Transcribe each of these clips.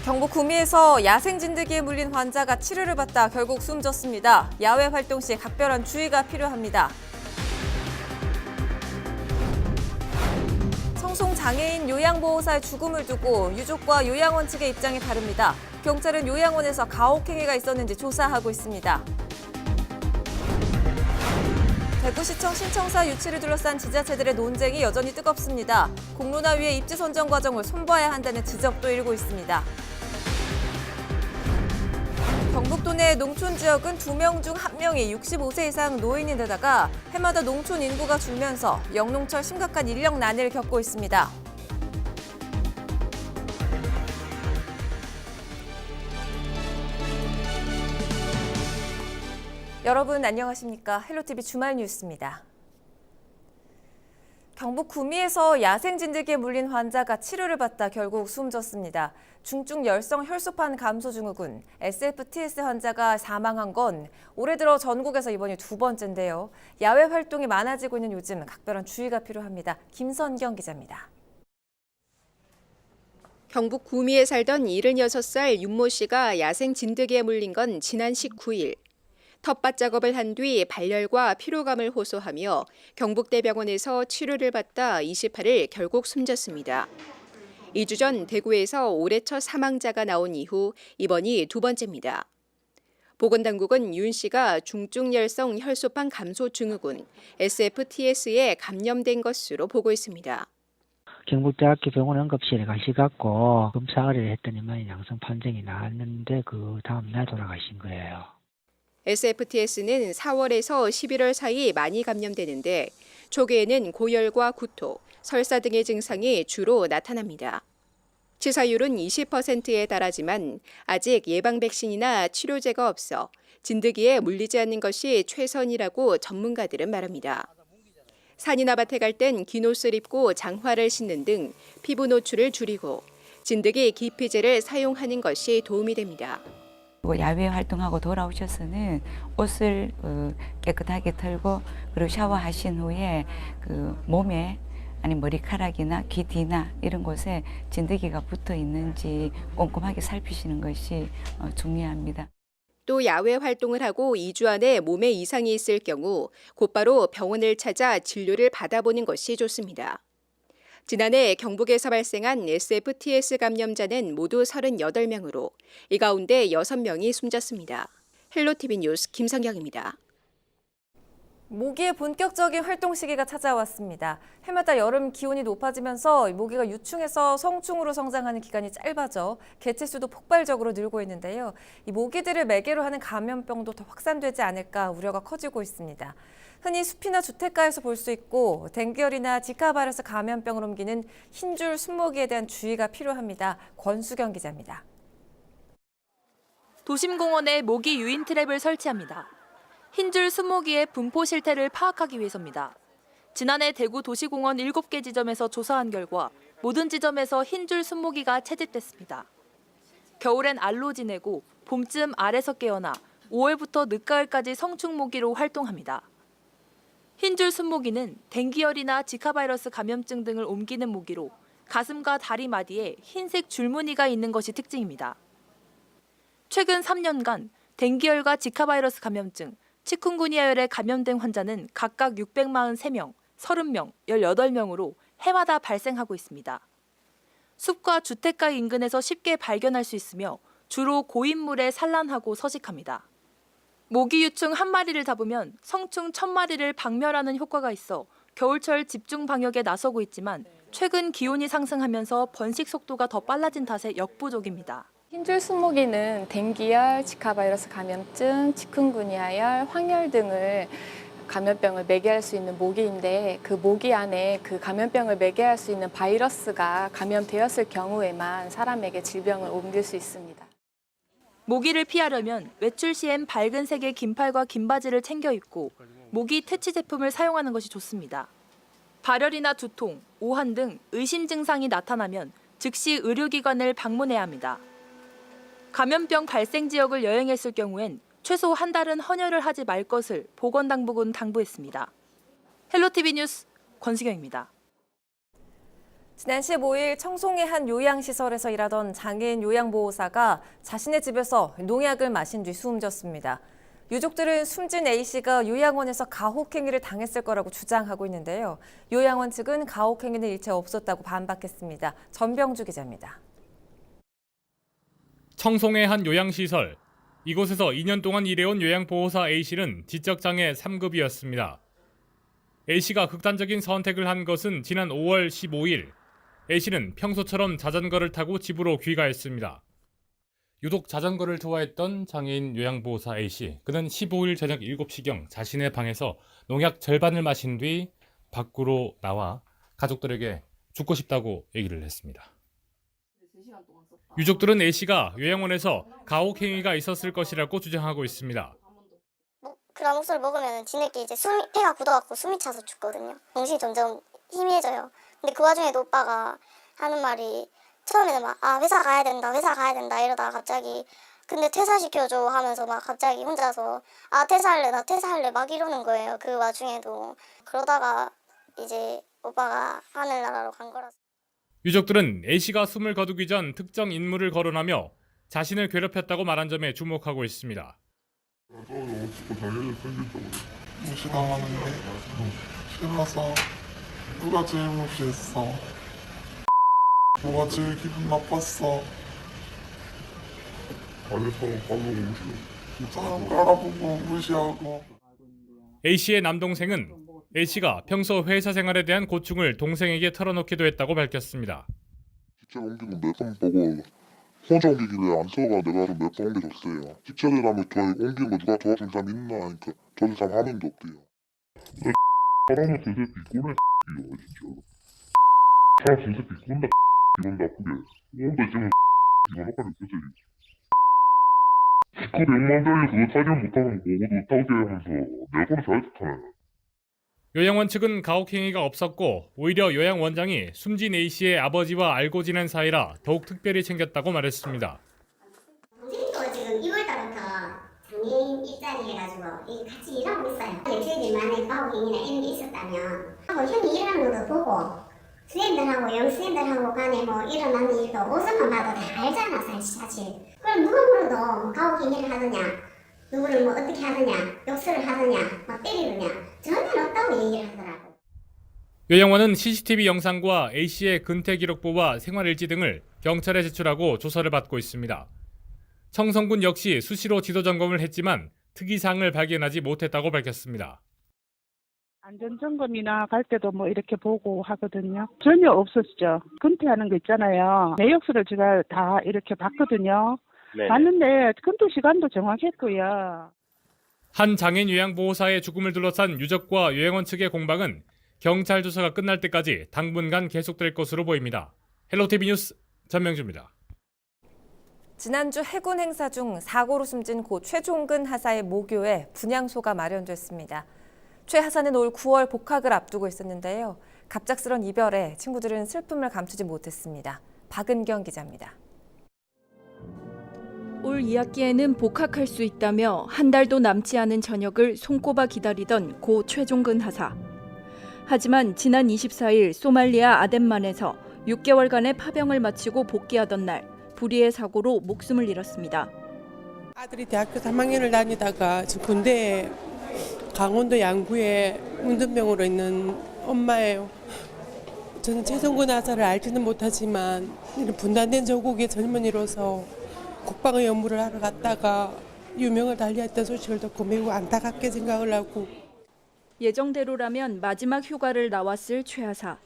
경북 구미에서 야생 진드기에 물린 환자가 치료를 받다 결국 숨졌습니다. 야외 활동 시 각별한 주의가 필요합니다. 성송장애인 요양보호사의 죽음을 두고 유족과 요양원 측의 입장이 다릅니다. 경찰은 요양원에서 가혹행위가 있었는지 조사하고 있습니다. 대구시청 신청사 유치를 둘러싼 지자체들의 논쟁이 여전히 뜨겁습니다. 공론화위의 입지 선정 과정을 손봐야 한다는 지적도 일고 있습니다. 경북도 내 농촌 지역은 2명 중 1명이 65세 이상 노인인데다가 해마다 농촌 인구가 줄면서 영농철 심각한 인력난을 겪고 있습니다. 여러분 안녕하십니까? 헬로티비 주말 뉴스입니다. 경북 구미에서 야생 진드기에 물린 환자가 치료를 받다 결국 숨졌습니다. 중증 열성 혈소판 감소 증후군 SFTS 환자가 사망한 건 올해 들어 전국에서 이번이 두 번째인데요. 야외 활동이 많아지고 있는 요즘 각별한 주의가 필요합니다. 김선경 기자입니다. 경북 구미에 살던 76살 윤모 씨가 야생 진드기에 물린 건 지난 19일. 텃밭 작업을 한 뒤 발열과 피로감을 호소하며 경북대병원에서 치료를 받다 28일 결국 숨졌습니다. 2주 전 대구에서 올해 첫 사망자가 나온 이후 이번이 두 번째입니다. 보건당국은 윤 씨가 중증열성 혈소판 감소 증후군 SFTS에 감염된 것으로 보고 있습니다. 경북대학교 병원 응급실에 가셔갖고 검사 의뢰를 했더니만 양성 판정이 나왔는데 그 다음날 돌아가신 거예요. SFTS는 4월에서 11월 사이 많이 감염되는데 초기에는 고열과 구토, 설사 등의 증상이 주로 나타납니다. 치사율은 20%에 달하지만 아직 예방 백신이나 치료제가 없어 진드기에 물리지 않는 것이 최선이라고 전문가들은 말합니다. 산이나 밭에 갈 땐 긴 옷을 입고 장화를 신는 등 피부 노출을 줄이고 진드기 기피제를 사용하는 것이 도움이 됩니다. 야외 활동하고 돌아오셔서는 옷을 깨끗하게 털고 그리고 샤워하신 후에 몸에 아니 머리카락이나 귀 뒤나 이런 곳에 진드기가 붙어 있는지 꼼꼼하게 살피시는 것이 중요합니다. 또 야외 활동을 하고 2주 안에 몸에 이상이 있을 경우 곧바로 병원을 찾아 진료를 받아보는 것이 좋습니다. 지난해 경북에서 발생한 SFTS 감염자는 모두 38명으로 이 가운데 6명이 숨졌습니다. 헬로티비 뉴스 김성경입니다. 모기의 본격적인 활동 시기가 찾아왔습니다. 해마다 여름 기온이 높아지면서 모기가 유충에서 성충으로 성장하는 기간이 짧아져 개체수도 폭발적으로 늘고 있는데요. 이 모기들을 매개로 하는 감염병도 더 확산되지 않을까 우려가 커지고 있습니다. 흔히 숲이나 주택가에서 볼 수 있고 댕기열이나 지카 바이러스 감염병을 옮기는 흰줄 순모기에 대한 주의가 필요합니다. 권수경 기자입니다. 도심공원에 모기 유인 트랩을 설치합니다. 흰줄 순모기의 분포 실태를 파악하기 위해서입니다. 지난해 대구 도시공원 7개 지점에서 조사한 결과 모든 지점에서 흰줄 순모기가 채집됐습니다. 겨울엔 알로 지내고 봄쯤 알에서 깨어나 5월부터 늦가을까지 성충모기로 활동합니다. 흰줄 순모기는 댕기열이나 지카바이러스 감염증 등을 옮기는 모기로 가슴과 다리 마디에 흰색 줄무늬가 있는 것이 특징입니다. 최근 3년간 댕기열과 지카바이러스 감염증, 치쿤구니아열에 감염된 환자는 각각 643명, 30명, 18명으로 해마다 발생하고 있습니다. 숲과 주택가 인근에서 쉽게 발견할 수 있으며 주로 고인물에 산란하고 서식합니다. 모기 유충 한 마리를 잡으면 성충 1000마리를 박멸하는 효과가 있어 겨울철 집중 방역에 나서고 있지만 최근 기온이 상승하면서 번식 속도가 더 빨라진 탓에 역부족입니다. 흰줄 순모기는 댕기열, 지카바이러스 감염증, 치쿤구니아열, 황열 등을 감염병을 매개할 수 있는 모기인데 그 모기 안에 그 감염병을 매개할 수 있는 바이러스가 감염되었을 경우에만 사람에게 질병을 옮길 수 있습니다. 모기를 피하려면 외출 시엔 밝은 색의 긴팔과 긴 바지를 챙겨 입고 모기 퇴치 제품을 사용하는 것이 좋습니다. 발열이나 두통, 오한 등 의심 증상이 나타나면 즉시 의료기관을 방문해야 합니다. 감염병 발생 지역을 여행했을 경우엔 최소 한 달은 헌혈을 하지 말 것을 보건당국은 당부했습니다. 헬로티비 뉴스 권수경입니다. 지난 15일 청송의 한 요양시설에서 일하던 장애인 요양보호사가 자신의 집에서 농약을 마신 뒤 숨졌습니다. 유족들은 숨진 A씨가 요양원에서 가혹행위를 당했을 거라고 주장하고 있는데요. 요양원 측은 가혹행위는 일체 없었다고 반박했습니다. 전병주 기자입니다. 청송의 한 요양시설. 이곳에서 2년 동안 일해온 요양보호사 A씨는 지적장애 3급이었습니다. A씨가 극단적인 선택을 한 것은 지난 5월 15일. A씨는 평소처럼 자전거를 타고 집으로 귀가했습니다. 유독 자전거를 좋아했던 장애인 요양보호사 A씨. 그는 15일 저녁 7시경 자신의 방에서 농약 절반을 마신 뒤 밖으로 나와 가족들에게 죽고 싶다고 얘기를 했습니다. 유족들은 A씨가 요양원에서 가혹행위가 있었을 것이라고 주장하고 있습니다. 그라목소를 먹으면 지네끼 이제 폐가 굳어갖고 숨이 차서 죽거든요. 정신이 점점 희미해져요. 근데 그 와중에도 오빠가 하는 말이 처음에는 막 회사 가야 된다 이러다가 갑자기 근데 퇴사시켜줘 하면서 막 갑자기 혼자서 나 퇴사할래 막 이러는 거예요. 그 와중에도. 그러다가 이제 오빠가 하늘나라로 간 거라서. 유족들은 A씨가 숨을 거두기 전 특정 인물을 거론하며 자신을 괴롭혔다고 말한 점에 주목하고 있습니다. 무시당하는데 싫어서 누가 제일 무시했어? 누가 제일 기분 나빴어? 사람 깔아보고 무시하고. A씨의 남동생은 A씨가 평소 회사 생활에 대한 고충을 동생에게 털어놓기도 했다고 밝혔습니다. 기차 옮기고 매번 보고 혼자 옮기길래 안 들어가 내가 좀 몇 번 옮겨줬어요. 기차들하면 저 옮긴 거 누가 도와준 사람 있나 하니까 저는 사람 한 명도 없대요. 사람은 진짜 비꼬네 이거 진짜. 사람 진짜 비꼰다 이건 나쁘게. 오늘도 지금 이거 나까지 그치. 그 100만 달러 그거 타지는 못하면 뭐고도 타오게 하면서 내 손을 잘 좋다네. 요양원 측은 가혹행위가 없었고 오히려 요양원장이 숨진 A씨의 아버지와 알고 지낸 사이라 더욱 특별히 챙겼다고 말했습니다. 동생도 지금 2월달부터 장애인 입단이 해가지고 같이 일하고 있어요. 일주일만에 가혹행위나 이런 게 있었다면 형이 일하는 것도 보고 수행들하고 영수행들하고 간에 뭐 일어나는 일도 옷만 봐도 다 알잖아 사실. 그럼 누가 물어도 가혹행위를 하느냐 누구를 뭐 어떻게 하느냐 욕설을 하느냐 막 때리느냐 전혀 없다고 얘기를 하더라고. 요양원은 CCTV 영상과 A씨의 근태 기록부와 생활일지 등을 경찰에 제출하고 조사를 받고 있습니다. 청성군 역시 수시로 지도 점검을 했지만 특이사항을 발견하지 못했다고 밝혔습니다. 안전점검이나 갈 때도 뭐 이렇게 보고 하거든요. 전혀 없었죠. 근태하는 거 있잖아요. 내역서를 제가 다 이렇게 봤거든요. 네네. 봤는데 근태 시간도 정확했고요. 한 장애인 요양보호사의 죽음을 둘러싼 유족과 요양원 측의 공방은 경찰 조사가 끝날 때까지 당분간 계속될 것으로 보입니다. 헬로티비 뉴스 전명주입니다. 지난주 해군 행사 중 사고로 숨진 고 최종근 하사의 모교에 분향소가 마련됐습니다. 최 하사는 올 9월 복학을 앞두고 있었는데요. 갑작스런 이별에 친구들은 슬픔을 감추지 못했습니다. 박은경 기자입니다. 올 2학기에는 복학할 수 있다며 한 달도 남지 않은 저녁을 손꼽아 기다리던 고 최종근 하사. 하지만 지난 24일 소말리아 아덴만에서 6개월간의 파병을 마치고 복귀하던 날 불의의 사고로 목숨을 잃었습니다. 아들이 대학교 3학년을 다니다가 지금 군대에 강원도 양구에 문전병으로 있는 엄마예요. 저는 최종근 하사를 알지는 못하지만 이런 분단된 조국의 젊은이로서 국방의 업무를 하러 갔다가 유명을 달리했던 소식을 듣고 매우 안타깝게 생각을 하고. 예정대로라면 마지막 휴가를 나왔을 최 하사.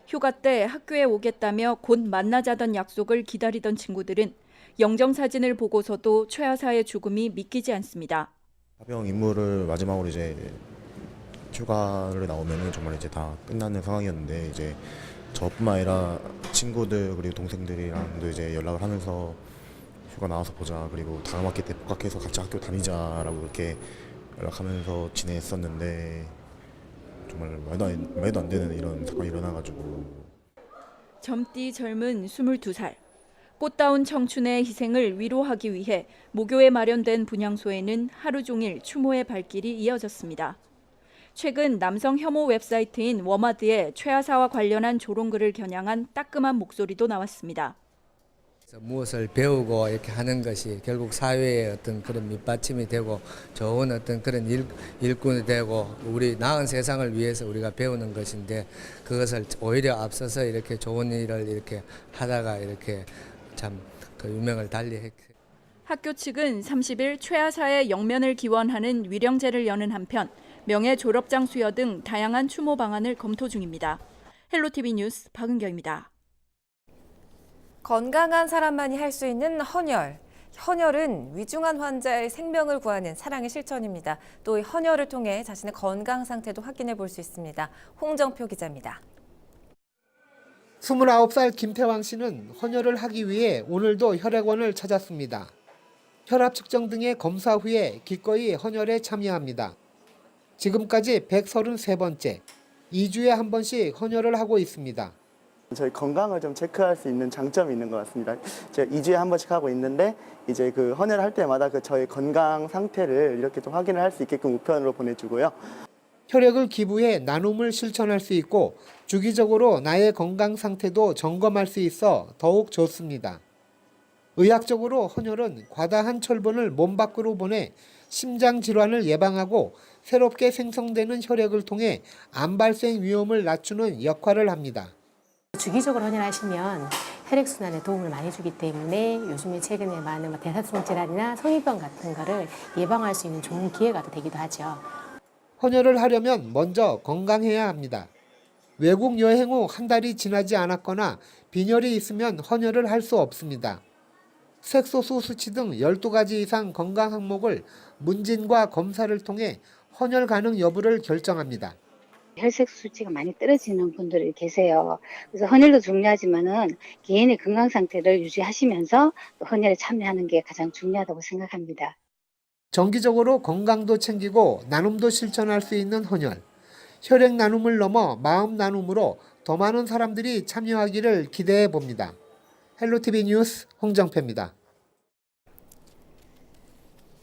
휴가 때 학교에 오겠다며 곧 만나자던 약속을 기다리던 친구들은 영정사진을 보고서도 최 하사의 죽음이 믿기지 않습니다. 파병 임무를 마지막으로 이제 휴가를 나오면은 정말 이제 다 끝나는 상황이었는데 이제 저뿐만 아니라 친구들 그리고 동생들이랑도 이제 연락을 하면서 휴가 나와서 보자 그리고 다음 학기 때 복학해서 같이 학교 다니자라고 이렇게 연락하면서 지냈었는데 정말 말도 안 되는 이런 사건이 일어나가지고. 젊디 젊은 22살. 꽃다운 청춘의 희생을 위로하기 위해 모교에 마련된 분향소에는 하루 종일 추모의 발길이 이어졌습니다. 최근 남성 혐오 웹사이트인 워마드에 최하사와 관련한 조롱글을 겨냥한 따끔한 목소리도 나왔습니다. 무엇을 배우고 이렇게 하는 것이 결국 사회의 어떤 그런 밑받침이 되고 좋은 어떤 그런 일꾼이 되고 우리 나은 세상을 위해서 우리가 배우는 것인데 그것을 오히려 앞서서 이렇게 좋은 일을 이렇게 하다가 이렇게 참 그 유명을 달리했어요. 학교 측은 30일 최하사의 영면을 기원하는 위령제를 여는 한편 명예 졸업장 수여 등 다양한 추모 방안을 검토 중입니다. 헬로티비 뉴스 박은경입니다. 건강한 사람만이 할 수 있는 헌혈. 헌혈은 위중한 환자의 생명을 구하는 사랑의 실천입니다. 또 이 헌혈을 통해 자신의 건강 상태도 확인해 볼 수 있습니다. 홍정표 기자입니다. 29살 김태왕 씨는 헌혈을 하기 위해 오늘도 혈액원을 찾았습니다. 혈압 측정 등의 검사 후에 기꺼이 헌혈에 참여합니다. 지금까지 133번째, 2주에 한 번씩 헌혈을 하고 있습니다. 저희 건강을 좀 체크할 수 있는 장점이 있는 것 같습니다. 제가 2주에 한 번씩 하고 있는데 이제 그 헌혈을 할 때마다 그 저희 건강 상태를 이렇게 좀 확인을 할 수 있게끔 우편으로 보내주고요. 혈액을 기부해 나눔을 실천할 수 있고 주기적으로 나의 건강 상태도 점검할 수 있어 더욱 좋습니다. 의학적으로 헌혈은 과다한 철분을 몸 밖으로 보내 심장 질환을 예방하고 새롭게 생성되는 혈액을 통해 암 발생 위험을 낮추는 역할을 합니다. 주기적으로 헌혈하시면 혈액순환에 도움을 많이 주기 때문에 요즘에 최근에 많은 대사성 질환이나 성인병 같은 거를 예방할 수 있는 좋은 기회가 되기도 하죠. 헌혈을 하려면 먼저 건강해야 합니다. 외국 여행 후 한 달이 지나지 않았거나 빈혈이 있으면 헌혈을 할 수 없습니다. 색소수 수치 등 12가지 이상 건강 항목을 문진과 검사를 통해 헌혈 가능 여부를 결정합니다. 혈색 수치가 많이 떨어지는 분들이 계세요. 그래서 헌혈도 중요하지만은 개인의 건강 상태를 유지하시면서 또 헌혈에 참여하는 게 가장 중요하다고 생각합니다. 정기적으로 건강도 챙기고 나눔도 실천할 수 있는 헌혈. 혈액 나눔을 넘어 마음 나눔으로 더 많은 사람들이 참여하기를 기대해 봅니다. 헬로티비 뉴스 홍정표입니다.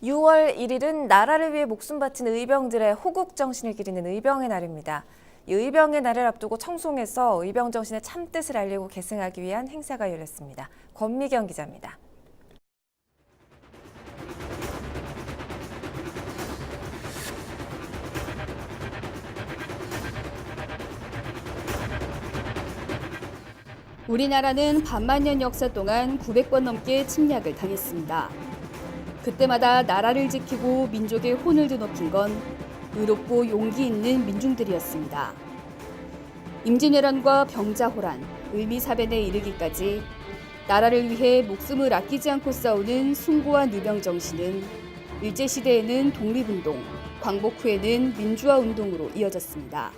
6월 1일은 나라를 위해 목숨 바친 의병들의 호국 정신을 기리는 의병의 날입니다. 이 의병의 날을 앞두고 청송에서 의병 정신의 참뜻을 알리고 계승하기 위한 행사가 열렸습니다. 권미경 기자입니다. 우리나라는 반만년 역사 동안 900번 넘게 침략을 당했습니다. 그때마다 나라를 지키고 민족의 혼을 드높인 건 의롭고 용기 있는 민중들이었습니다. 임진왜란과 병자호란, 을미사변에 이르기까지 나라를 위해 목숨을 아끼지 않고 싸우는 숭고한 의병 정신은 일제시대에는 독립운동, 광복 후에는 민주화운동으로 이어졌습니다.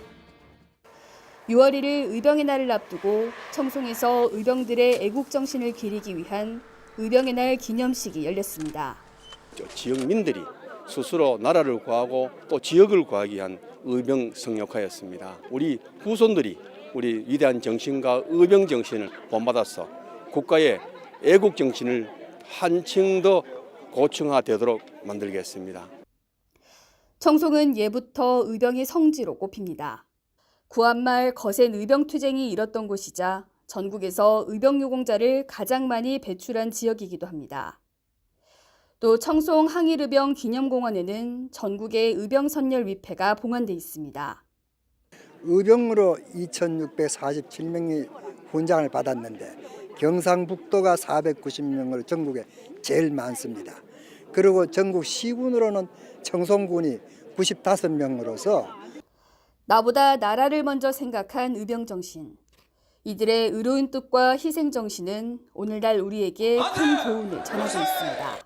6월 1일 의병의 날을 앞두고 청송에서 의병들의 애국정신을 기리기 위한 의병의 날 기념식이 열렸습니다. 지역민들이 스스로 나라를 구하고 또 지역을 구하기 위한 의병 성역하였습니다. 우리 후손들이 우리 위대한 정신과 의병 정신을 본받아서 국가의 애국 정신을 한층 더 고층화되도록 만들겠습니다. 청송은 예부터 의병의 성지로 꼽힙니다. 구한말 거센 의병투쟁이 일었던 곳이자 전국에서 의병유공자를 가장 많이 배출한 지역이기도 합니다. 또 청송 항일의병 기념공원에는 전국의 의병선열 위패가 봉헌돼 있습니다. 의병으로 2,647명이 훈장을 받았는데 경상북도가 490명으로 전국에 제일 많습니다. 그리고 전국 시군으로는 청송군이 95명으로서 나보다 나라를 먼저 생각한 의병정신. 이들의 의로운 뜻과 희생정신은 오늘날 우리에게 큰 교훈을 전하고 있습니다.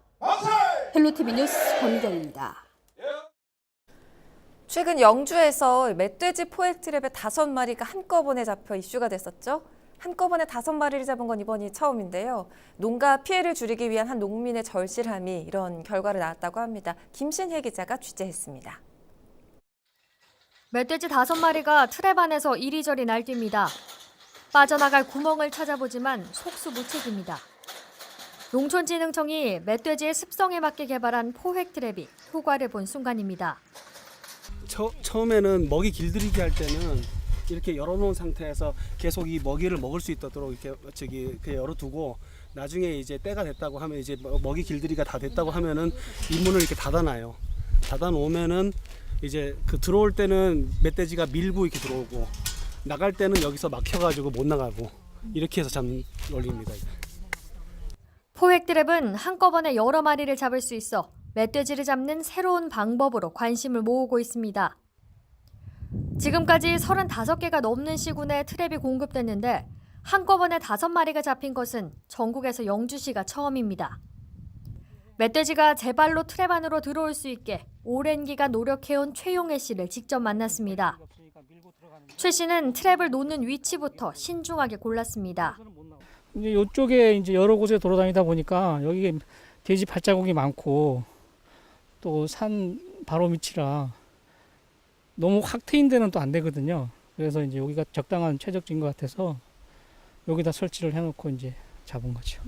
헬로티비 뉴스 권미경입니다. 최근 영주에서 멧돼지 포획 트랩에 5마리가 한꺼번에 잡혀 이슈가 됐었죠. 한꺼번에 5마리를 잡은 건 이번이 처음인데요. 농가 피해를 줄이기 위한 한 농민의 절실함이 이런 결과를 낳았다고 합니다. 김신혜 기자가 취재했습니다. 멧돼지 5마리가 트랩 안에서 이리저리 날뜁니다. 빠져나갈 구멍을 찾아보지만 속수무책입니다. 농촌진흥청이 멧돼지의 습성에 맞게 개발한 포획 트랩이 효과를 본 순간입니다. 처음에는 먹이 길들이기 할 때는 이렇게 열어놓은 상태에서 계속 이 먹이를 먹을 수 있도록 이렇게 열어두고 나중에 이제 때가 됐다고 하면 이제 먹이 길들이기가 다 됐다고 하면은 이 문을 이렇게 닫아놔요. 닫아놓으면은 이제 그 들어올 때는 멧돼지가 밀고 이렇게 들어오고 나갈 때는 여기서 막혀가지고 못 나가고 이렇게 해서 잡는 원리입니다. 포획 트랩은 한꺼번에 여러 마리를 잡을 수 있어 멧돼지를 잡는 새로운 방법으로 관심을 모으고 있습니다. 지금까지 35개가 넘는 시군에 트랩이 공급됐는데 한꺼번에 5마리가 잡힌 것은 전국에서 영주시가 처음입니다. 멧돼지가 제 발로 트랩 안으로 들어올 수 있게 오랜 기간 노력해온 최용혜 씨를 직접 만났습니다. 최 씨는 트랩을 놓는 위치부터 신중하게 골랐습니다. 이제 이쪽에 이제 여러 곳에 돌아다니다 보니까 여기 돼지 발자국이 많고 또 산 바로 밑이라 너무 확 트인 데는 또 안 되거든요. 그래서 이제 여기가 적당한 최적지인 것 같아서 여기다 설치를 해놓고 이제 잡은 거죠.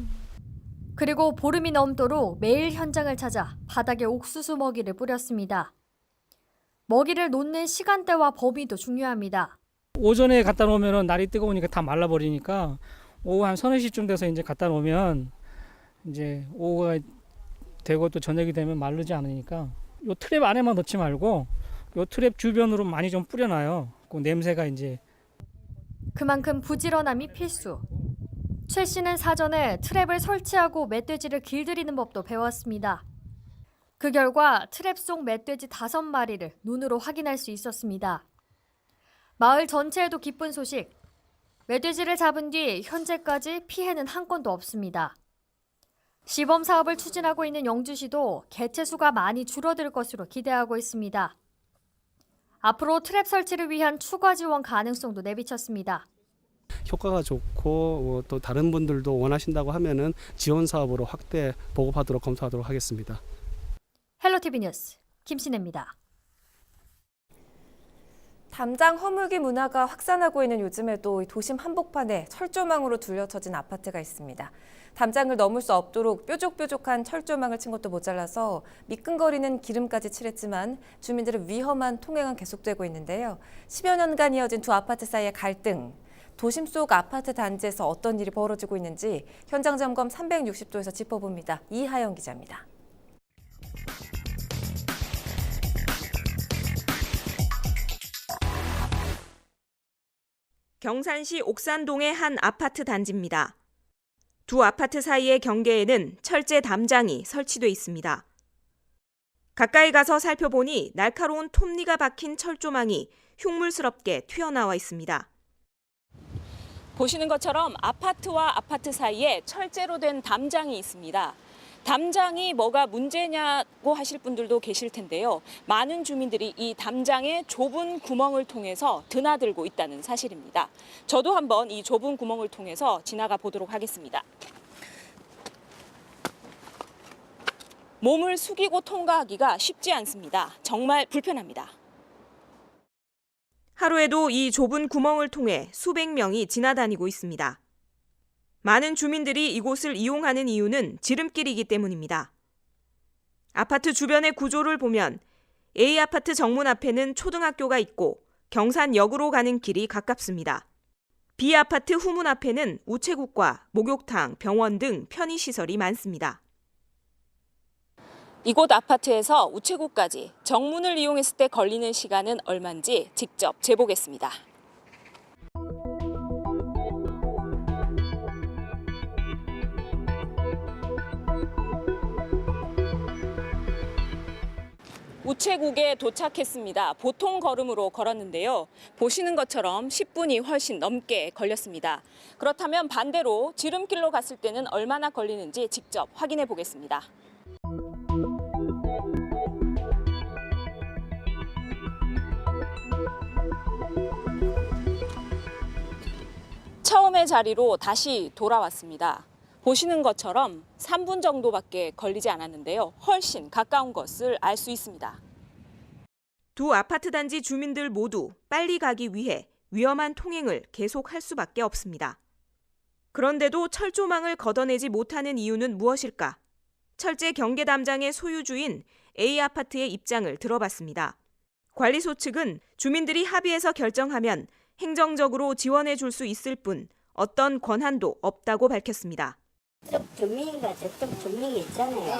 그리고 보름이 넘도록 매일 현장을 찾아 바닥에 옥수수 먹이를 뿌렸습니다. 먹이를 놓는 시간대와 범위도 중요합니다. 오전에 갖다 놓으면 날이 뜨거우니까 다 말라버리니까 오후 한 3-4시쯤 돼서 이제 갖다 놓으면 이제 오후가 되고 또 저녁이 되면 마르지 않으니까 요 트랩 안에만 넣지 말고 요 트랩 주변으로 많이 좀 뿌려놔요. 그 냄새가 이제 그만큼 부지런함이 필수. 최 씨는 사전에 트랩을 설치하고 멧돼지를 길들이는 법도 배웠습니다. 그 결과 트랩 속 멧돼지 5마리를 눈으로 확인할 수 있었습니다. 마을 전체에도 기쁜 소식. 멧돼지를 잡은 뒤 현재까지 피해는 한 건도 없습니다. 시범 사업을 추진하고 있는 영주시도 개체 수가 많이 줄어들 것으로 기대하고 있습니다. 앞으로 트랩 설치를 위한 추가 지원 가능성도 내비쳤습니다. 효과가 좋고 또 다른 분들도 원하신다고 하면은 지원 사업으로 확대 보급하도록 검토하도록 하겠습니다. 헬로티비 뉴스 김신혜입니다. 담장 허물기 문화가 확산하고 있는 요즘에도 도심 한복판에 철조망으로 둘러쳐진 아파트가 있습니다. 담장을 넘을 수 없도록 뾰족뾰족한 철조망을 친 것도 모자라서 미끈거리는 기름까지 칠했지만 주민들의 위험한 통행은 계속되고 있는데요. 10여 년간 이어진 두 아파트 사이의 갈등, 도심 속 아파트 단지에서 어떤 일이 벌어지고 있는지 현장 점검 360도에서 짚어봅니다. 이하영 기자입니다. 경산시 옥산동의 한 아파트 단지입니다. 두 아파트 사이의 경계에는 철제 담장이 설치돼 있습니다. 가까이 가서 살펴보니 날카로운 톱니가 박힌 철조망이 흉물스럽게 튀어나와 있습니다. 보시는 것처럼 아파트와 아파트 사이에 철제로 된 담장이 있습니다. 담장이 뭐가 문제냐고 하실 분들도 계실 텐데요. 많은 주민들이 이 담장의 좁은 구멍을 통해서 드나들고 있다는 사실입니다. 저도 한번 이 좁은 구멍을 통해서 지나가 보도록 하겠습니다. 몸을 숙이고 통과하기가 쉽지 않습니다. 정말 불편합니다. 하루에도 이 좁은 구멍을 통해 수백 명이 지나다니고 있습니다. 많은 주민들이 이곳을 이용하는 이유는 지름길이기 때문입니다. 아파트 주변의 구조를 보면 A아파트 정문 앞에는 초등학교가 있고 경산역으로 가는 길이 가깝습니다. B아파트 후문 앞에는 우체국과 목욕탕, 병원 등 편의시설이 많습니다. 이곳 아파트에서 우체국까지 정문을 이용했을 때 걸리는 시간은 얼마인지 직접 재보겠습니다. 우체국에 도착했습니다. 보통 걸음으로 걸었는데요. 보시는 것처럼 10분이 훨씬 넘게 걸렸습니다. 그렇다면 반대로 지름길로 갔을 때는 얼마나 걸리는지 직접 확인해 보겠습니다. 처음의 자리로 다시 돌아왔습니다. 보시는 것처럼 3분 정도밖에 걸리지 않았는데요. 훨씬 가까운 것을 알 수 있습니다. 두 아파트 단지 주민들 모두 빨리 가기 위해 위험한 통행을 계속할 수밖에 없습니다. 그런데도 철조망을 걷어내지 못하는 이유는 무엇일까? 철제 경계 담장의 소유주인 A아파트의 입장을 들어봤습니다. 관리소 측은 주민들이 합의해서 결정하면 행정적으로 지원해 줄 수 있을 뿐 어떤 권한도 없다고 밝혔습니다. 저쪽 주민과 저쪽 주민이 있잖아요.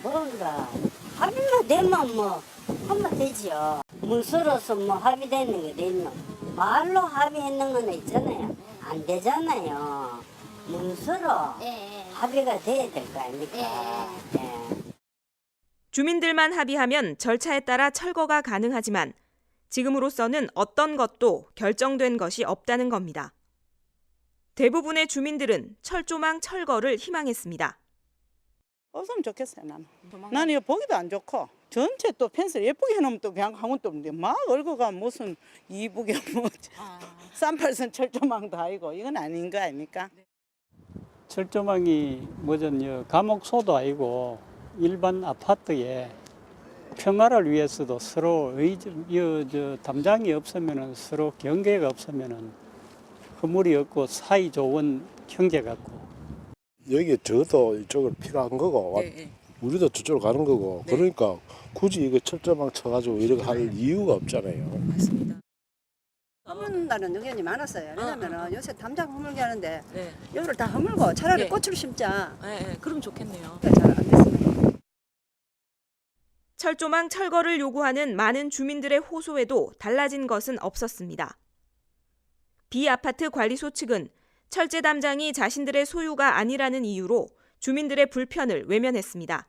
뭔가 합의만 되면 뭐 하면 되죠. 문서로서 뭐 합의되는 게 있노? 말로 합의했는 건 있잖아요. 안 되잖아요. 문서로 합의가 돼야 될 거 아닙니까? 주민들만 합의하면 절차에 따라 철거가 가능하지만 지금으로서는 어떤 것도 결정된 것이 없다는 겁니다. 대부분의 주민들은 철조망 철거를 희망했습니다. 없으면 좋겠어요, 나는. 나는 이거 보기도 안 좋고 전체 또 펜스를 예쁘게 해놓으면 또 그냥 하면 또 막 얼굴가 무슨 이북에 뭐 38선 철조망도 아니고 이건 아닌 거 아닙니까? 철조망이 뭐전 감옥소도 아니고 일반 아파트에 평화를 위해서도 서로 담장이 없으면은 서로 경계가 없으면은 허물이 없고 사이 좋은 형제 같고. 여기 저도 이쪽을 필요한 거고 우리도 저쪽으로 가는 거고 그러니까 굳이 이거 철조망 쳐가지고 이렇게 할 이유가 없잖아요. 맞습니다. 허문다는 의견이 많았어요. 왜냐면 요새 담장 허물게 하는데 여기를 다 허물고 차라리 꽃을 심자. 그럼 좋겠네요. 잘 안 됐습니다. 철조망 철거를 요구하는 많은 주민들의 호소에도 달라진 것은 없었습니다. B아파트 관리소 측은 철제 담장이 자신들의 소유가 아니라는 이유로 주민들의 불편을 외면했습니다.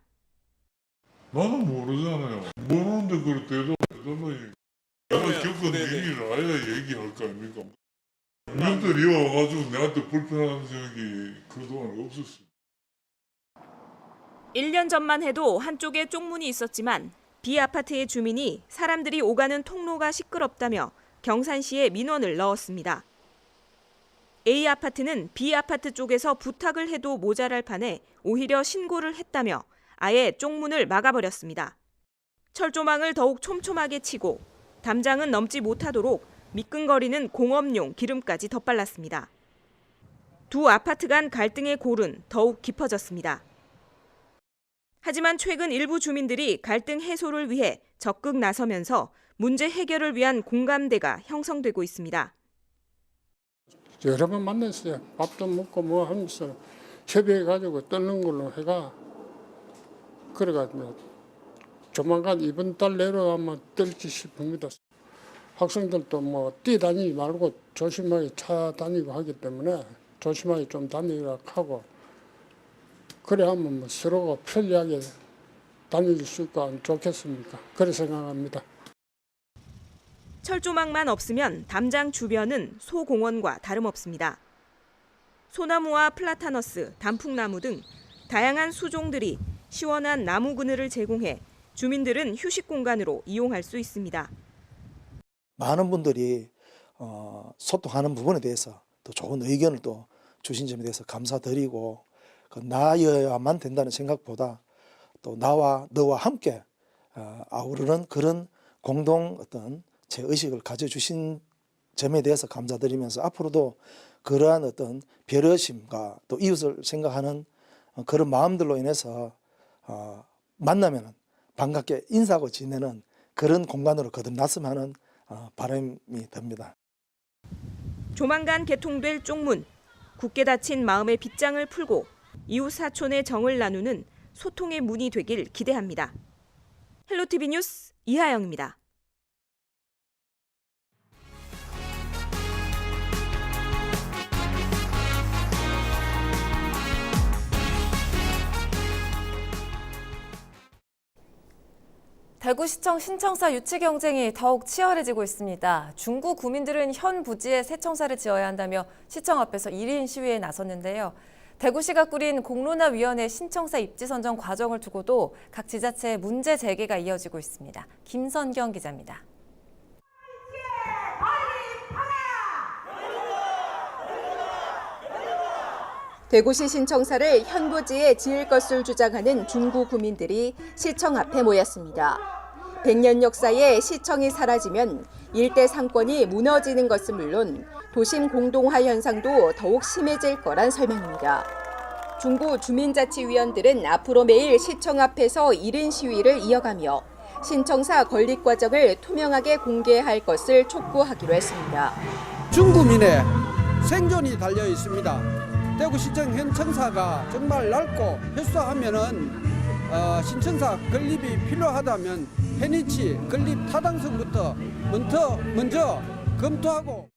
나는 모르잖아요. 모르는데 그걸 대답을 내가 겪은 일을 아야 얘기할 거 아닙니까? 국민들이 와가지고 내한테 불편한 적이 그동안 없었어요. 1년 전만 해도 한쪽에 쪽문이 있었지만 B아파트의 주민이 사람들이 오가는 통로가 시끄럽다며 경산시에 민원을 넣었습니다. A아파트는 B아파트 쪽에서 부탁을 해도 모자랄 판에 오히려 신고를 했다며 아예 쪽문을 막아버렸습니다. 철조망을 더욱 촘촘하게 치고 담장은 넘지 못하도록 미끈거리는 공업용 기름까지 덧발랐습니다. 두 아파트 간 갈등의 골은 더욱 깊어졌습니다. 하지만 최근 일부 주민들이 갈등 해소를 위해 적극 나서면서 문제 해결을 위한 공감대가 형성되고 있습니다. 여러 번 만났어요. 밥도 먹고 뭐 하면서 협의해가지고 떠는 걸로 해가 그래가지고 조만간 이번 달 내로 아마 뜰지 싶습니다. 학생들도 뭐 뛰다니지 말고 조심하게 차 다니고 하기 때문에 조심하게 좀 다니라 하고 그래 하면 뭐 서로가 편리하게 다닐 수 있고 안 좋겠습니까? 그렇게 생각합니다. 철조망만 없으면 담장 주변은 소공원과 다름없습니다. 소나무와 플라타너스, 단풍나무 등 다양한 수종들이 시원한 나무 그늘을 제공해 주민들은 휴식 공간으로 이용할 수 있습니다. 많은 분들이 소통하는 부분에 대해서 또 좋은 의견을 또 주신 점에 대해서 감사드리고 나여야만 된다는 생각보다 또 나와 너와 함께 아우르는 그런 공동 어떤 제 의식을 가져주신 점에 대해서 감사드리면서 앞으로도 그러한 어떤 배려심과 또 이웃을 생각하는 그런 마음들로 인해서 만나면 반갑게 인사하고 지내는 그런 공간으로 거듭났으면 하는 바람이 듭니다. 조만간 개통될 쪽문, 굳게 닫힌 마음의 빗장을 풀고 이웃 사촌의 정을 나누는 소통의 문이 되길 기대합니다. 헬로티비 뉴스 이하영입니다. 대구시청 신청사 유치 경쟁이 더욱 치열해지고 있습니다. 중구 구민들은 현 부지에 새 청사를 지어야 한다며 시청 앞에서 1인 시위에 나섰는데요. 대구시가 꾸린 공론화위원회 신청사 입지 선정 과정을 두고도 각 지자체의 문제 제기가 이어지고 있습니다. 김선경 기자입니다. 대구시 신청사를 현 부지에 지을 것을 주장하는 중구 구민들이 시청 앞에 모였습니다. 100년 역사의 시청이 사라지면 일대 상권이 무너지는 것은 물론 도심 공동화 현상도 더욱 심해질 거란 설명입니다. 중구 주민자치위원들은 앞으로 매일 시청 앞에서 1인 시위를 이어가며 신청사 건립 과정을 투명하게 공개할 것을 촉구하기로 했습니다. 중구민의 생존이 달려 있습니다. 대구시청 현 청사가 정말 넓고 협소하면은 신청사 건립이 필요하다면 현위치 건립 타당성부터 먼저 검토하고.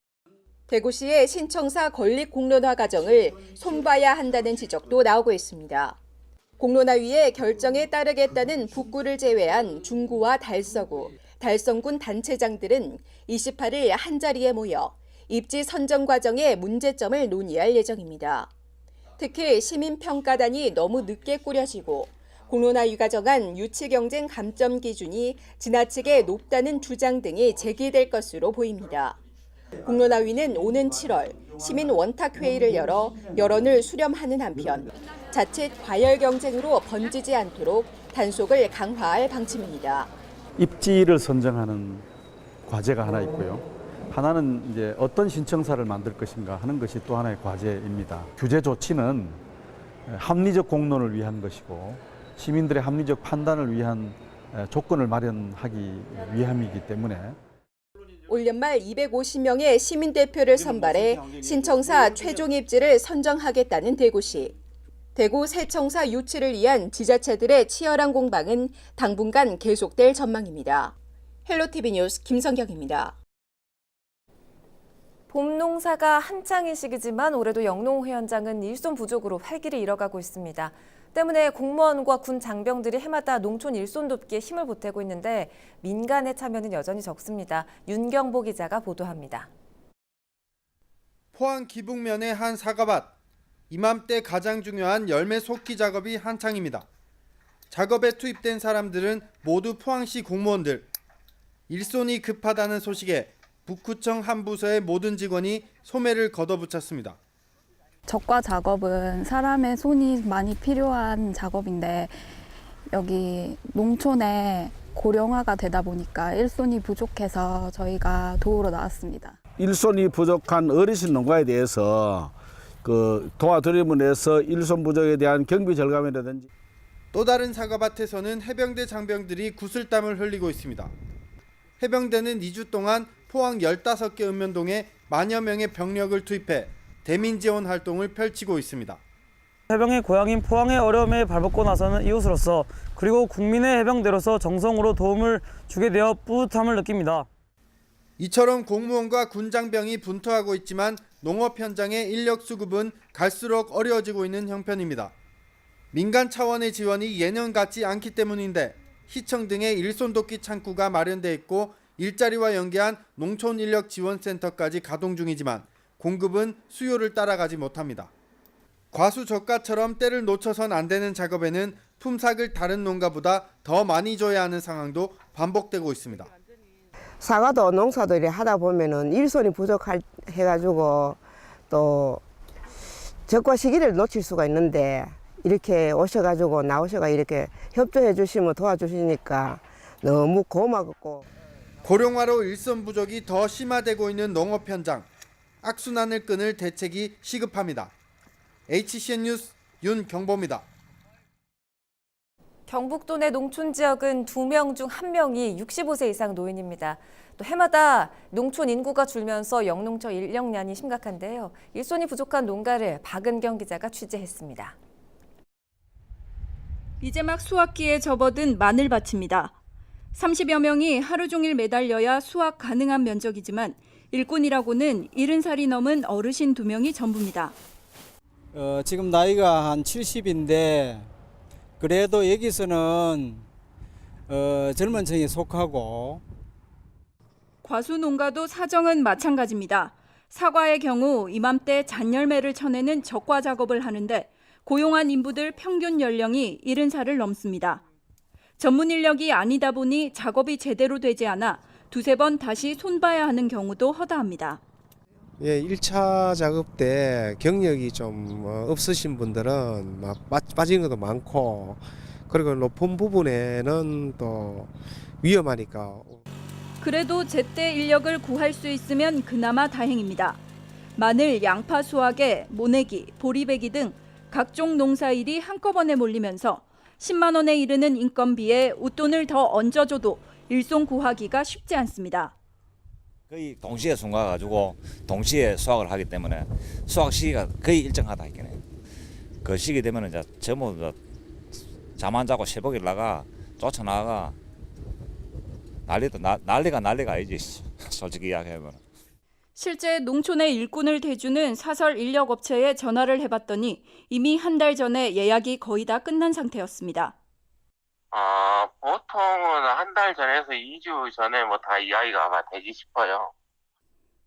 대구시의 신청사 건립 공론화 과정을 손봐야 한다는 지적도 나오고 있습니다. 공론화위의 결정에 따르겠다는 북구를 제외한 중구와 달서구, 달성군 단체장들은 28일 한자리에 모여 입지 선정 과정의 문제점을 논의할 예정입니다. 특히 시민평가단이 너무 늦게 꾸려지고 공론화위가 정한 유치경쟁 감점 기준이 지나치게 높다는 주장 등이 제기될 것으로 보입니다. 공론화위는 오는 7월 시민 원탁회의를 열어 여론을 수렴하는 한편 자칫 과열 경쟁으로 번지지 않도록 단속을 강화할 방침입니다. 입지를 선정하는 과제가 하나 있고요. 하나는 이제 어떤 신청사를 만들 것인가 하는 것이 또 하나의 과제입니다. 규제 조치는 합리적 공론을 위한 것이고 시민들의 합리적 판단을 위한 조건을 마련하기 위함이기 때문에 올 연말 250명의 시민대표를 선발해 신청사 최종 입지를 선정하겠다는 대구시. 대구 새청사 유치를 위한 지자체들의 치열한 공방은 당분간 계속될 전망입니다. 헬로티비 뉴스 김성경입니다. 봄 농사가 한창인 시기지만 올해도 영농 현장은 일손 부족으로 활기를 잃어가고 있습니다. 때문에 공무원과 군 장병들이 해마다 농촌 일손 돕기에 힘을 보태고 있는데 민간의 참여는 여전히 적습니다. 윤경보 기자가 보도합니다. 포항 기북면의 한 사과밭. 이맘때 가장 중요한 열매 속기 작업이 한창입니다. 작업에 투입된 사람들은 모두 포항시 공무원들. 일손이 급하다는 소식에 북구청 한 부서의 모든 직원이 소매를 걷어붙였습니다. 적과 작업은 사람의 손이 많이 필요한 작업인데 여기 농촌에 고령화가 되다 보니까 일손이 부족해서 저희가 도우러 나왔습니다. 일손이 부족한 어르신 농가에 대해서 도와드림을 해서 일손 부족에 대한 경비 절감이라든지. 또 다른 사과밭에서는 해병대 장병들이 구슬땀을 흘리고 있습니다. 해병대는 2주 동안 포항 15개 읍면동에 만여 명의 병력을 투입해 대민 지원 활동을 펼치고 있습니다. 해병의 고향인 포항의 어려움에 발벗고 나서는 이웃으로서 그리고 국민의 해병대로서 정성으로 도움을 주게 되어 뿌듯함을 느낍니다. 이처럼 공무원과 군장병이 분투하고 있지만 농업 현장의 인력 수급은 갈수록 어려워지고 있는 형편입니다. 민간 차원의 지원이 예년 같지 않기 때문인데 시청 등의 일손 돕기 창구가 마련돼 있고 일자리와 연계한 농촌 인력 지원센터까지 가동 중이지만 공급은 수요를 따라가지 못합니다. 과수저가처럼 때를 놓쳐선 안 되는 작업에는 품삯을 다른 농가보다 더 많이 줘야 하는 상황도 반복되고 있습니다. 사과도 농사도 이렇게 하다 보면은 일손이 부족해가지고 또 적과 시기를 놓칠 수가 있는데 이렇게 오셔가지고 나오셔가 이렇게 협조해 주시면 도와주시니까 너무 고맙고. 고령화로 일손 부족이 더 심화되고 있는 농업 현장. 악순환을 끊을 대책이 시급합니다. HCN 뉴스 윤경보입니다. 경북도 내 농촌 지역은 2명 중 1명이 65세 이상 노인입니다. 또 해마다 농촌 인구가 줄면서 영농처 인력난이 심각한데요. 일손이 부족한 농가를 박은경 기자가 취재했습니다. 이제 막 수확기에 접어든 마늘밭입니다. 30여 명이 하루 종일 매달려야 수확 가능한 면적이지만 일꾼이라고는 70살이 넘은 어르신 2명이 전부입니다. 지금 나이가 한 70인데 그래도 여기서는 젊은 층에 속하고. 과수 농가도 사정은 마찬가지입니다. 사과의 경우 이맘때 잔열매를 쳐내는 적과 작업을 하는데 고용한 인부들 평균 연령이 70살을 넘습니다. 전문 인력이 아니다 보니 작업이 제대로 되지 않아 두세 번 다시 손봐야 하는 경우도 허다합니다. 예, 1차 작업 때 경력이 좀 없으신 분들은 막 빠진 것도 많고 그리고 높은 부분에는 또 위험하니까. 그래도 제때 인력을 구할 수 있으면 그나마 다행입니다. 마늘, 양파 수확에 모내기, 보리배기 등 각종 농사일이 한꺼번에 몰리면서 10만 원에 이르는 인건비에 웃돈을 더 얹어줘도 일손 구하기가 쉽지 않습니다. 거의 동시에 숨가가지고 동시에 수확을 하기 때문에 수확 시기가 거의 일정하다 이게네. 그 시기 되면 이제 전부 잠 안 자고 새벽에 나가 쫓아나가 난리가 아니지 솔직히 이야기하면. 실제 농촌의 일꾼을 대주는 사설 인력업체에 전화를 해봤더니 이미 한 달 전에 예약이 거의 다 끝난 상태였습니다. 보통은 한 달 전에서 2주 전에 뭐 다 이야기가 아마 되지 싶어요.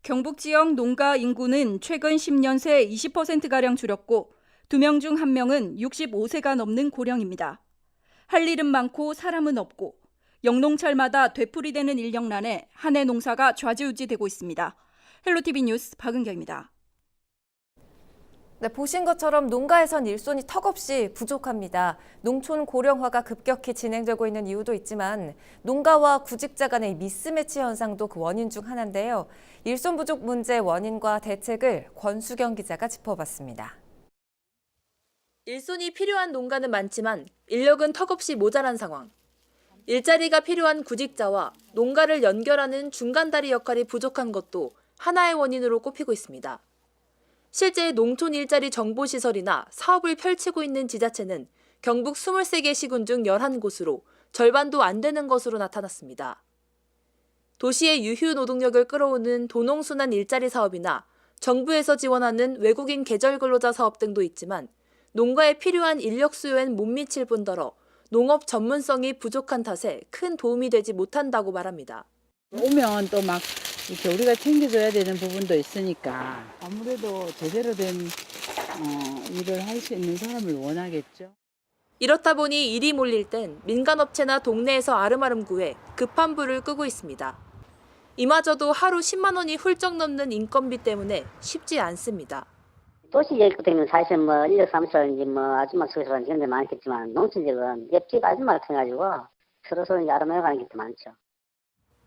경북 지역 농가 인구는 최근 10년 새 20%가량 줄었고 2명 중 1명은 65세가 넘는 고령입니다. 할 일은 많고 사람은 없고 영농철마다 되풀이되는 인력난에 한 해 농사가 좌지우지되고 있습니다. 헬로티비 뉴스 박은경입니다. 네, 보신 것처럼 농가에선 일손이 턱없이 부족합니다. 농촌 고령화가 급격히 진행되고 있는 이유도 있지만 농가와 구직자 간의 미스매치 현상도 그 원인 중 하나인데요. 일손 부족 문제 원인과 대책을 권수경 기자가 짚어봤습니다. 일손이 필요한 농가는 많지만 인력은 턱없이 모자란 상황. 일자리가 필요한 구직자와 농가를 연결하는 중간다리 역할이 부족한 것도 하나의 원인으로 꼽히고 있습니다. 실제 농촌 일자리 정보시설이나 사업을 펼치고 있는 지자체는 경북 23개 시군 중 11곳으로 절반도 안 되는 것으로 나타났습니다. 도시의 유휴 노동력을 끌어오는 도농순환 일자리 사업이나 정부에서 지원하는 외국인 계절 근로자 사업 등도 있지만 농가에 필요한 인력 수요엔 못 미칠 뿐더러 농업 전문성이 부족한 탓에 큰 도움이 되지 못한다고 말합니다. 오면 또 막 이렇게 우리가 챙겨줘야 되는 부분도 있으니까 아무래도 제대로 된 일을 할 수 있는 사람을 원하겠죠. 이렇다 보니 일이 몰릴 땐 민간업체나 동네에서 아름아름 구해 급한 불을 끄고 있습니다. 이마저도 하루 10만 원이 훌쩍 넘는 인건비 때문에 쉽지 않습니다. 도시 지역은 사실 뭐 인력 사무소인지 뭐 아줌마 수소라는 이런 데 많겠지만 농촌 지역은 옆집 아줌마 같아가지고 서로 이제 알아매가는 게 더 많죠.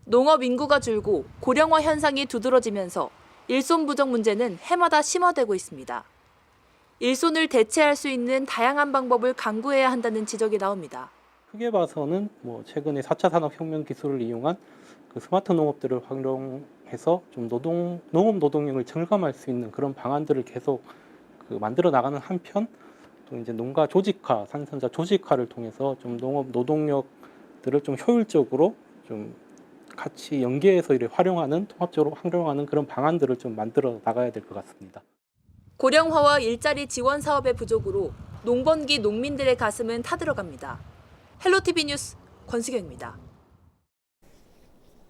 농업 인구가 줄고 고령화 현상이 두드러지면서 일손 부족 문제는 해마다 심화되고 있습니다. 일손을 대체할 수 있는 다양한 방법을 강구해야 한다는 지적이 나옵니다. 크게 봐서는 뭐 최근에 4차 산업혁명 기술을 이용한 그 스마트 농업들을 활용해서 좀 농업 노동력을 절감할 수 있는 그런 방안들을 계속 만들어 나가는 한편, 또 이제 농가 조직화, 생산자 조직화를 통해서 좀 농업 노동력들을 좀 효율적으로 좀 같이 연계해서 이를 활용하는, 통합적으로 활용하는 그런 방안들을 좀 만들어 나가야 될 것 같습니다. 고령화와 일자리 지원 사업의 부족으로 농번기 농민들의 가슴은 타들어갑니다. 헬로티비 뉴스 권수경입니다.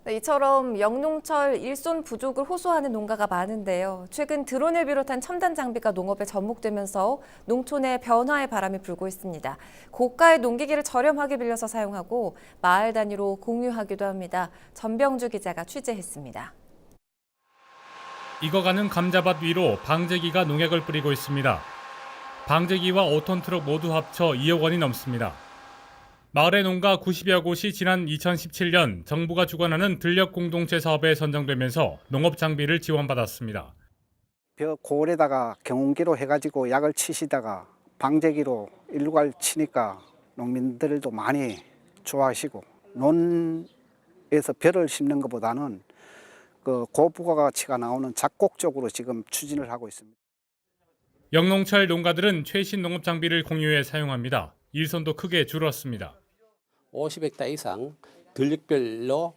네, 이처럼 영농철 일손 부족을 호소하는 농가가 많은데요. 최근 드론을 비롯한 첨단 장비가 농업에 접목되면서 농촌에 변화의 바람이 불고 있습니다. 고가의 농기계를 저렴하게 빌려서 사용하고 마을 단위로 공유하기도 합니다. 전병주 기자가 취재했습니다. 익어가는 감자밭 위로 방제기가 농약을 뿌리고 있습니다. 방제기와 5톤 트럭 모두 합쳐 2억 원이 넘습니다. 마을의 농가 90여 곳이 지난 2017년 정부가 주관하는 들녘 공동체 사업에 선정되면서 농업 장비를 지원받았습니다. 벼 골에다가 경운기로 해가지고 약을 치시다가 방제기로 일괄 치니까 농민들도 많이 좋아하시고, 논에서 벼를 심는 것보다는 그 고부가가치가 나오는 작곡적으로 지금 추진을 하고 있습니다. 영농철 농가들은 최신 농업 장비를 공유해 사용합니다. 일손도 크게 줄었습니다. 50헥타 이상 들녘별로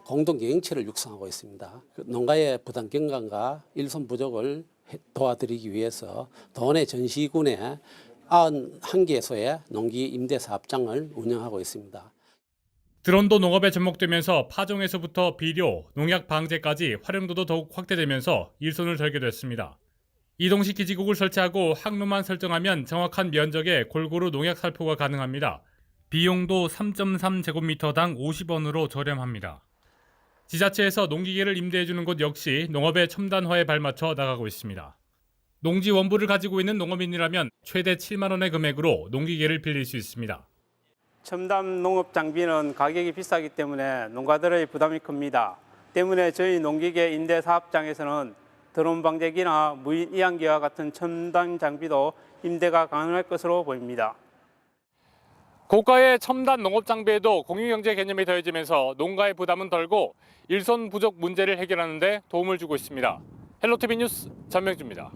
공동 경영체를 육성하고 있습니다. 농가의 부담 경감과 일손 부족을 도와드리기 위해서 도내 전시군에 91개소의 농기 임대 사업장을 운영하고 있습니다. 드론도 농업에 접목되면서 파종에서부터 비료, 농약 방제까지 활용도도 더욱 확대되면서 일손을 덜게 됐습니다. 이동식 기지국을 설치하고 항로만 설정하면 정확한 면적에 골고루 농약 살포가 가능합니다. 비용도 3.3제곱미터당 50원으로 저렴합니다. 지자체에서 농기계를 임대해주는 곳 역시 농업의 첨단화에 발맞춰 나가고 있습니다. 농지 원부를 가지고 있는 농업인이라면 최대 7만 원의 금액으로 농기계를 빌릴 수 있습니다. 첨단 농업 장비는 가격이 비싸기 때문에 농가들의 부담이 큽니다. 때문에 저희 농기계 임대 사업장에서는 드론 방제기나 무인 이항기와 같은 첨단 장비도 임대가 가능할 것으로 보입니다. 고가의 첨단 농업 장비에도 공유경제 개념이 더해지면서 농가의 부담은 덜고 일손 부족 문제를 해결하는 데 도움을 주고 있습니다. 헬로티비 뉴스 전명주입니다.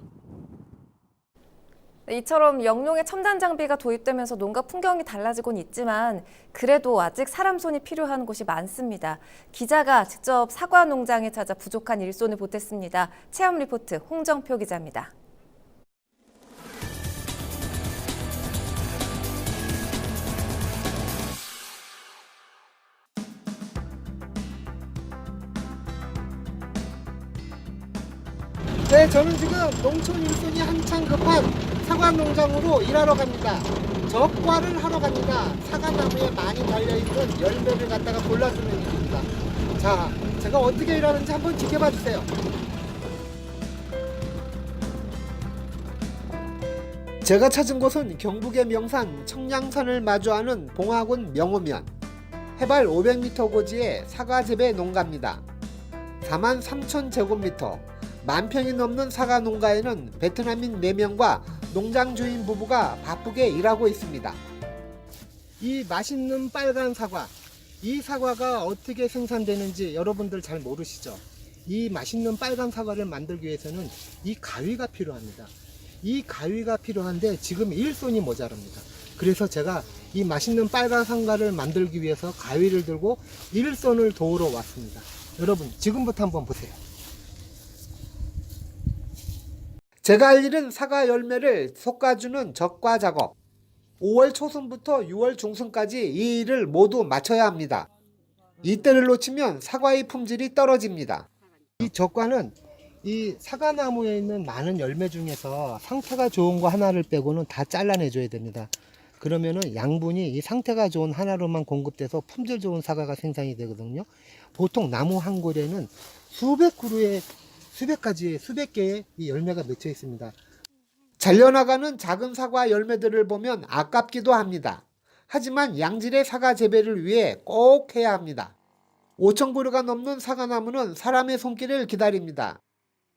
이처럼 영농의 첨단 장비가 도입되면서 농가 풍경이 달라지곤 있지만 그래도 아직 사람 손이 필요한 곳이 많습니다. 기자가 직접 사과 농장에 찾아 부족한 일손을 보탰습니다. 체험 리포트 홍정표 기자입니다. 네, 저는 지금 농촌 일손이 한창 급한 사과 농장으로 일하러 갑니다. 적과를 하러 갑니다. 사과나무에 많이 달려있는 열매를 갖다가 골라주는 일입니다. 자, 제가 어떻게 일하는지 한번 지켜봐 주세요. 제가 찾은 곳은 경북의 명산 청량산을 마주하는 봉화군 명호면. 해발 500m 고지의 사과 재배 농가입니다. 43,000제곱미터. 만 평이 넘는 사과 농가에는 베트남인 4명과 농장 주인 부부가 바쁘게 일하고 있습니다. 이 맛있는 빨간 사과, 이 사과가 어떻게 생산되는지 여러분들 잘 모르시죠? 이 맛있는 빨간 사과를 만들기 위해서는 이 가위가 필요합니다. 이 가위가 필요한데 지금 일손이 모자랍니다. 그래서 제가 이 맛있는 빨간 사과를 만들기 위해서 가위를 들고 일손을 도우러 왔습니다. 여러분 지금부터 한번 보세요. 제가 할 일은 사과 열매를 솎아주는 적과 작업. 5월 초순부터 6월 중순까지 이 일을 모두 마쳐야 합니다. 이때를 놓치면 사과의 품질이 떨어집니다. 이 적과는 이 사과나무에 있는 많은 열매 중에서 상태가 좋은 거 하나를 빼고는 다 잘라내줘야 됩니다. 그러면은 양분이 이 상태가 좋은 하나로만 공급돼서 품질 좋은 사과가 생산이 되거든요. 보통 나무 한 골에는 수백 그루의 수백 개의 이 열매가 맺혀 있습니다. 잘려나가는 작은 사과 열매들을 보면 아깝기도 합니다. 하지만 양질의 사과 재배를 위해 꼭 해야 합니다. 5,000그루가 넘는 사과나무는 사람의 손길을 기다립니다.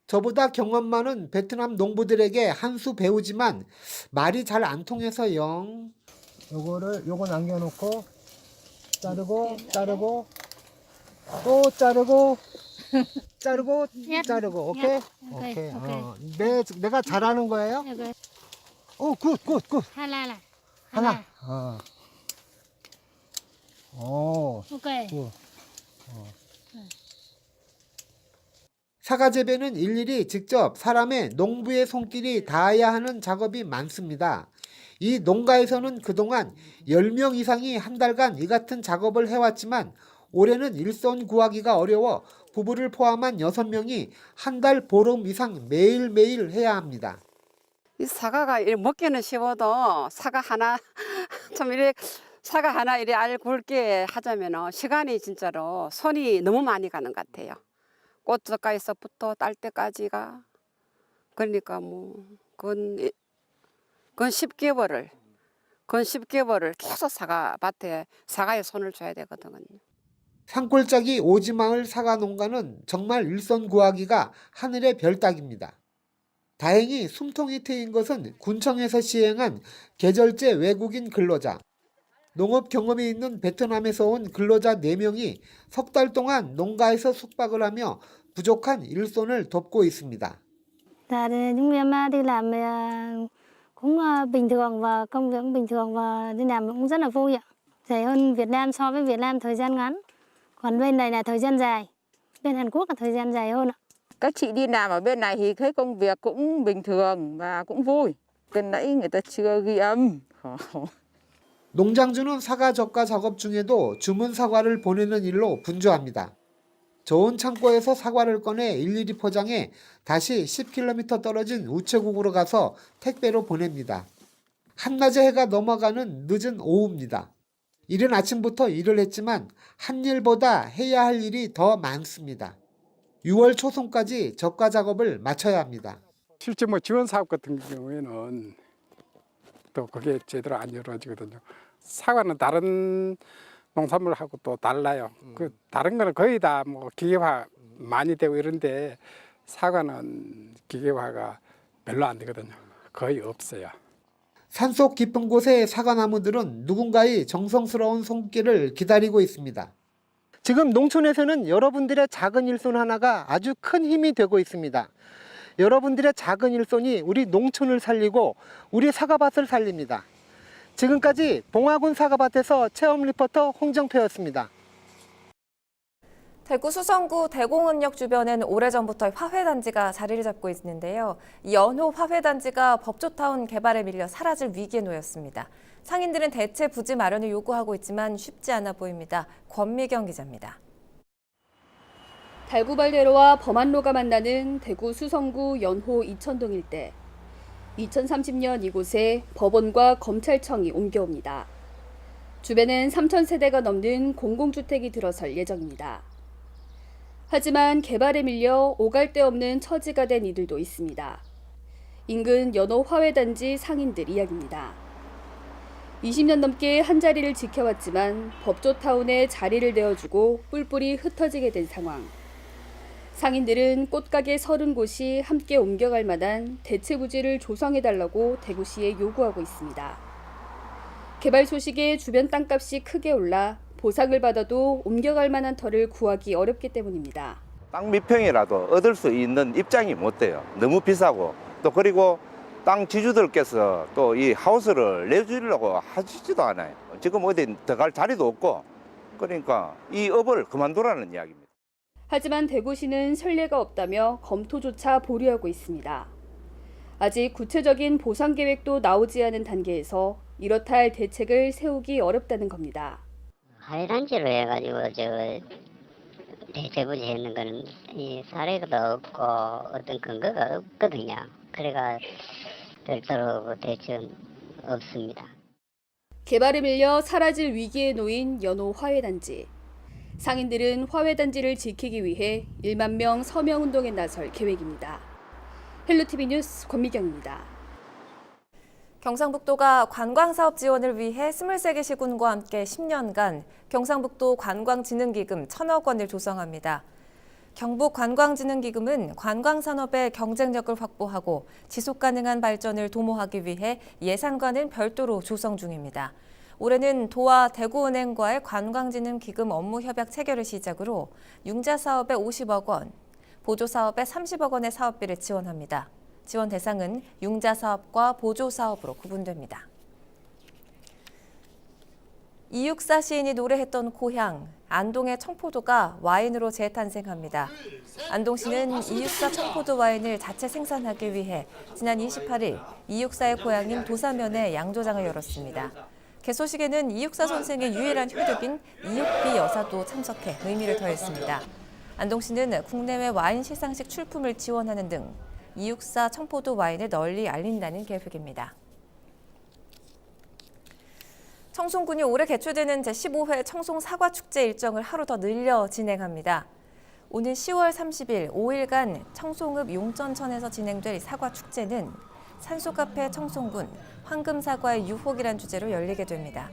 저보다 경험 많은 베트남 농부들에게 한 수 배우지만 말이 잘 안 통해서 영. 요거 남겨놓고 자르고 또 자르고 오케이? 오케이. 내가 잘하는 거예요? 굿. 하나. 오케이. 사과 재배는 일일이 직접 사람의 농부의 손길이 닿아야 하는 작업이 많습니다. 이 농가에서는 그동안 10명 이상이 한 달간 이 같은 작업을 해왔지만 올해는 일손 구하기가 어려워 부부를 포함한 6명이 한 달 보름 이상 매일매일 해야 합니다. 이 사과가 먹기는 쉬워도 사과 하나 이래 알 굵게 하자면 시간이 진짜로 손이 너무 많이 가는 것 같아요. 꽃가에서부터 딸 때까지가 그러니까 뭐 그건 10개월을 계속 사과에 손을 줘야 되거든요. 산골짜기 오지마을 사과 농가는 정말 일손 구하기가 하늘의 별 따기입니다. 다행히 숨통이 트인 것은 군청에서 시행한 계절제 외국인 근로자. 농업 경험이 있는 베트남에서 온 근로자 4명이 석 달 동안 농가에서 숙박을 하며 부족한 일손을 돕고 있습니다. Chúng em đi làm cũng bình thường và công việc cũng bình thường và đi làm cũng rất là vui ạ. Rẻ hơn Việt Nam so với Việt Nam thời gian ngắn. Còn bên này là thời gian dài. Bên Hàn Quốc là thời gian dài hơn ạ. Các chị đi làm ở bên này thì thấy công việc cũng bình thường và cũng vui. Bên nãy người ta chưa ghi âm. 농장주는 사과 적과 작업 중에도 주문 사과를 보내는 일로 분주합니다. 좋은 창고에서 사과를 꺼내 일일이 포장해 다시 10km 떨어진 우체국으로 가서 택배로 보냅니다. 한낮에 해가 넘어가는 늦은 오후입니다. 이른 아침부터 일을 했지만 한 일보다 해야 할 일이 더 많습니다. 6월 초순까지 적과 작업을 마쳐야 합니다. 실제 지원 사업 같은 경우에는 또 그게 제대로 안 이루어지거든요. 사과는 다른 농산물하고 또 달라요. 그 다른 거는 거의 다 뭐 기계화 많이 되고 이런데 사과는 기계화가 별로 안 되거든요. 거의 없어요. 산속 깊은 곳의 사과나무들은 누군가의 정성스러운 손길을 기다리고 있습니다. 지금 농촌에서는 여러분들의 작은 일손 하나가 아주 큰 힘이 되고 있습니다. 여러분들의 작은 일손이 우리 농촌을 살리고 우리 사과밭을 살립니다. 지금까지 봉화군 사과밭에서 체험 리포터 홍정표였습니다. 대구 수성구 대공원역 주변엔 오래전부터 화훼단지가 자리를 잡고 있는데요. 이 연호 화훼단지가 법조타운 개발에 밀려 사라질 위기에 놓였습니다. 상인들은 대체 부지 마련을 요구하고 있지만 쉽지 않아 보입니다. 권미경 기자입니다. 달구발대로와 범안로가 만나는 대구 수성구 연호 이천동 일대. 2030년 이곳에 법원과 검찰청이 옮겨옵니다. 주변엔 3,000세대가 넘는 공공주택이 들어설 예정입니다. 하지만 개발에 밀려 오갈 데 없는 처지가 된 이들도 있습니다. 인근 연호 화훼단지 상인들 이야기입니다. 20년 넘게 한자리를 지켜왔지만 법조타운에 자리를 내어주고 뿔뿔이 흩어지게 된 상황. 상인들은 꽃가게 30곳이 함께 옮겨갈 만한 대체 부지를 조성해달라고 대구시에 요구하고 있습니다. 개발 소식에 주변 땅값이 크게 올라 보상을 받아도 옮겨갈 만한 터를 구하기 어렵기 때문입니다. 땅 몇 평이라도 얻을 수 있는 입장이 못 돼요. 너무 비싸고 또 그리고 땅 지주들께서 또 이 하우스를 내주려고 하시지도 않아요. 지금 어디 들어갈 자리도 없고 그러니까 이 업을 그만두라는 이야기입니다. 하지만 대구시는 선례가 없다며 검토조차 보류하고 있습니다. 아직 구체적인 보상 계획도 나오지 않은 단계에서 이렇다 할 대책을 세우기 어렵다는 겁니다. 화훼단지로 해가지고 대체부지 했는 거는 이 사례가 없고 어떤 근거가 없거든요. 그래가 별도로 대책은 없습니다. 개발에 밀려 사라질 위기에 놓인 연호 화훼단지. 상인들은 화훼단지를 지키기 위해 1만 명 서명운동에 나설 계획입니다. 헬로티비 뉴스 권미경입니다. 경상북도가 관광사업 지원을 위해 23개 시군과 함께 10년간 경상북도 관광진흥기금 1,000억 원을 조성합니다. 경북관광진흥기금은 관광산업의 경쟁력을 확보하고 지속가능한 발전을 도모하기 위해 예산과는 별도로 조성 중입니다. 올해는 도와 대구은행과의 관광진흥기금 업무협약 체결을 시작으로 융자사업에 50억 원, 보조사업에 30억 원의 사업비를 지원합니다. 지원 대상은 융자사업과 보조사업으로 구분됩니다. 이육사 시인이 노래했던 고향, 안동의 청포도가 와인으로 재탄생합니다. 안동시는 이육사 청포도 와인을 자체 생산하기 위해 지난 28일 이육사의 고향인 도사면에 양조장을 열었습니다. 개소식에는 이육사 선생의 유일한 효력인 이육비 여사도 참석해 의미를 더했습니다. 안동시는 국내외 와인 시상식 출품을 지원하는 등 이육사 청포도 와인을 널리 알린다는 계획입니다. 청송군이 올해 개최되는 제15회 청송사과축제 일정을 하루 더 늘려 진행합니다. 오는 10월 30일 5일간 청송읍 용전천에서 진행될 사과축제는 산소카페 청송군 황금사과의 유혹이란 주제로 열리게 됩니다.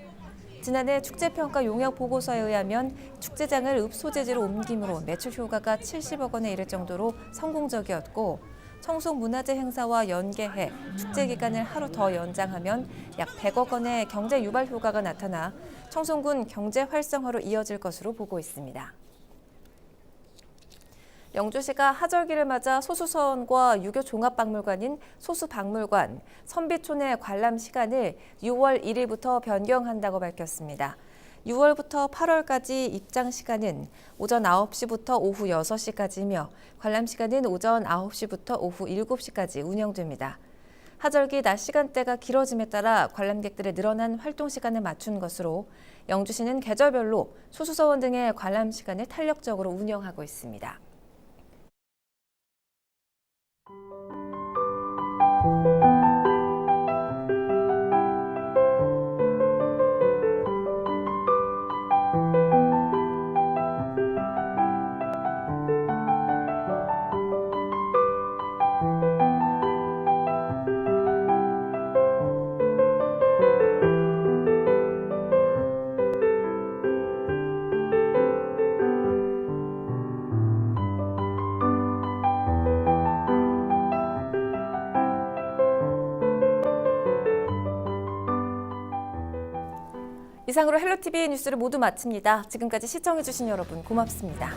지난해 축제평가 용역 보고서에 의하면 축제장을 읍소재지로 옮김으로 매출 효과가 70억 원에 이를 정도로 성공적이었고 청송문화재 행사와 연계해 축제 기간을 하루 더 연장하면 약 100억 원의 경제 유발 효과가 나타나 청송군 경제 활성화로 이어질 것으로 보고 있습니다. 영주시가 하절기를 맞아 소수서원과 유교 종합박물관인 소수박물관, 선비촌의 관람 시간을 6월 1일부터 변경한다고 밝혔습니다. 6월부터 8월까지 입장 시간은 오전 9시부터 오후 6시까지이며 관람 시간은 오전 9시부터 오후 7시까지 운영됩니다. 하절기 낮 시간대가 길어짐에 따라 관람객들의 늘어난 활동 시간을 맞춘 것으로 영주시는 계절별로 소수서원 등의 관람 시간을 탄력적으로 운영하고 있습니다. 이상으로 헬로티비 뉴스를 모두 마칩니다. 지금까지 시청해주신 여러분 고맙습니다.